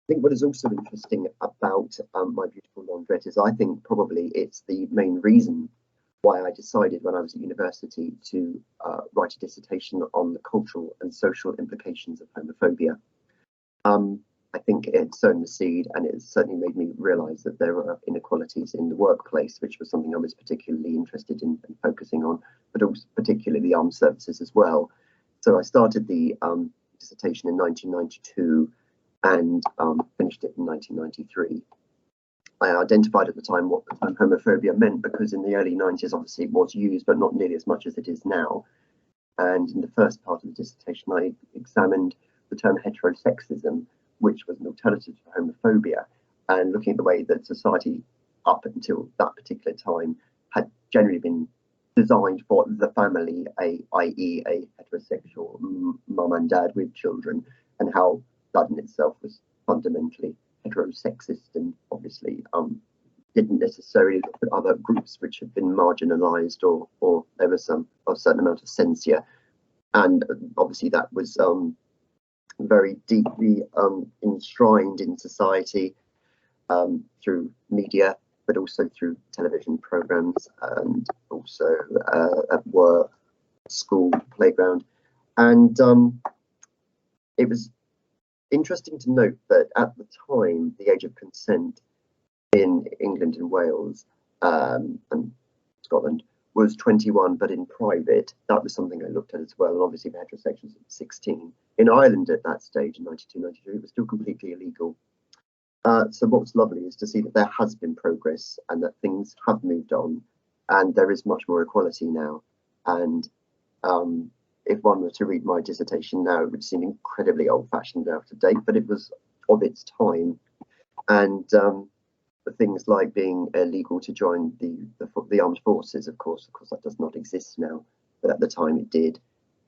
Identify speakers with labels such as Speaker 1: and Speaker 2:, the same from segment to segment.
Speaker 1: think what is also interesting about My Beautiful Laundrette is I think probably it's the main reason why I decided when I was at university to write a dissertation on the cultural and social implications of homophobia. I think it sown the seed, and it certainly made me realise that there are inequalities in the workplace, which was something I was particularly interested in and focusing on, but also particularly the armed services as well. So I started the dissertation in 1992 and finished it in 1993. I identified at the time what the term homophobia meant, because in the early 90s, obviously it was used, but not nearly as much as it is now. And in the first part of the dissertation, I examined the term heterosexism, which was an alternative to homophobia, and looking at the way that society up until that particular time had generally been designed for the family, i.e. a heterosexual mum and dad with children, and how that in itself was fundamentally heterosexist, and obviously didn't necessarily look at other groups which had been marginalized, or there was a certain amount of censure, and obviously that was very deeply enshrined in society through media, but also through television programs, and also at work, school, playground. And it was interesting to note that at the time, the age of consent in England and Wales and Scotland was 21, but in private, that was something I looked at as well. And obviously, for heterosexuals, 16. In Ireland at that stage, in 92, 93, it was still completely illegal. So what's lovely is to see that there has been progress and that things have moved on, and there is much more equality now. And if one were to read my dissertation now, it would seem incredibly old-fashioned and out of date, but it was of its time. And things like being illegal to join the armed forces, of course that does not exist now, but at the time it did.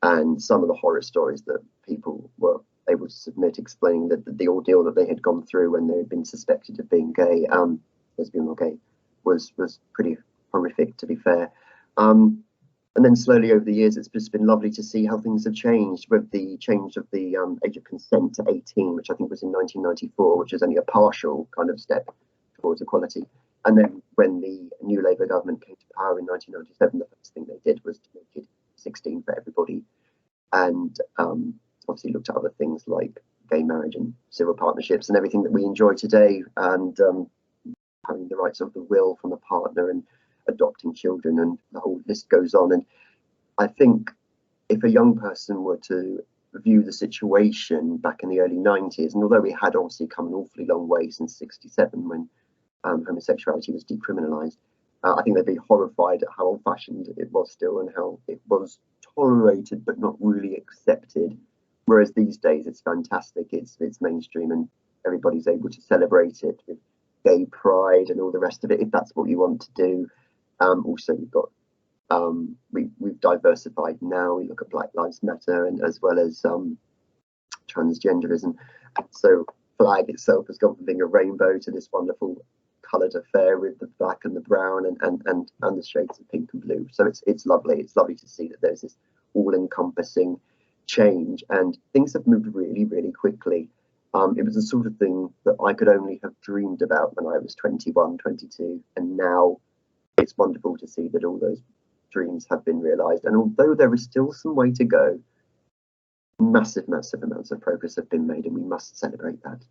Speaker 1: And some of the horror stories that people were able to submit, explaining that the ordeal that they had gone through when they had been suspected of being gay, lesbian or gay, was pretty horrific, to be fair. And then slowly over the years, it's just been lovely to see how things have changed, with the change of the age of consent to 18, which I think was in 1994, which is only a partial kind of step towards equality. And then when the new Labour government came to power in 1997, the first thing they did was to make it 16 for everybody, and obviously looked at other things like gay marriage and civil partnerships and everything that we enjoy today, and having the rights of the will from a partner, and adopting children, and the whole list goes on. And I think if a young person were to view the situation back in the early 90s, and although we had obviously come an awfully long way since 67 when homosexuality was decriminalised, I think they'd be horrified at how old-fashioned it was still, and how it was tolerated but not really accepted. Whereas these days it's fantastic, it's mainstream, and everybody's able to celebrate it with gay pride and all the rest of it, if that's what you want to do. Also, we've got we've diversified now. We look at Black Lives Matter, and as well as transgenderism. So flag itself has gone from being a rainbow to this wonderful coloured affair with the black and the brown and the shades of pink and blue. So it's lovely. It's lovely to see that there's this all-encompassing change, and things have moved really, really quickly. It was the sort of thing that I could only have dreamed about when I was 21, 22, and now it's wonderful to see that all those dreams have been realised. And although there is still some way to go, massive amounts of progress have been made, and we must celebrate that.